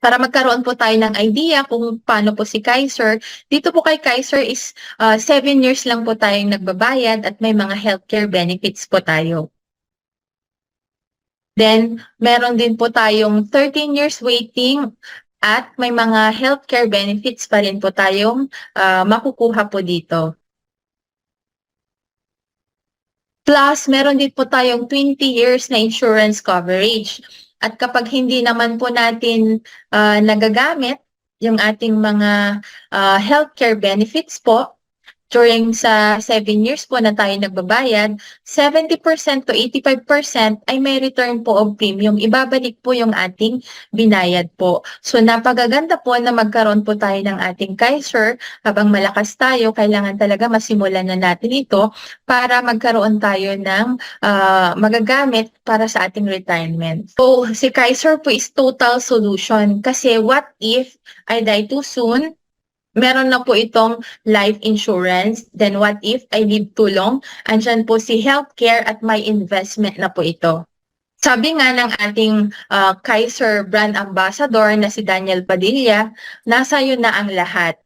Para magkaroon po tayo ng idea kung paano po si Kaiser, dito po kay Kaiser is 7 years lang po tayong nagbabayad at may mga healthcare benefits po tayo. Then, meron din po tayong 13 years waiting at may mga healthcare benefits pa rin po tayong makukuha po dito. Plus, meron din po tayong 20 years na insurance coverage. At kapag hindi naman po natin nagagamit yung ating mga healthcare benefits po, during sa 7 years po na tayo nagbabayad, 70% to 85% ay may return po of premium. Ibabalik po yung ating binayad po. So napakaganda po na magkaroon po tayo ng ating Kaiser. Habang malakas tayo, kailangan talaga masimulan na natin ito para magkaroon tayo ng magagamit para sa ating retirement. So si Kaiser po is total solution kasi what if I die too soon? Meron na po itong life insurance. Then what if I live too long? Andyan po si healthcare at may investment na po ito. Sabi nga ng ating Kaiser brand ambassador na si Daniel Padilla, nasa iyo na ang lahat.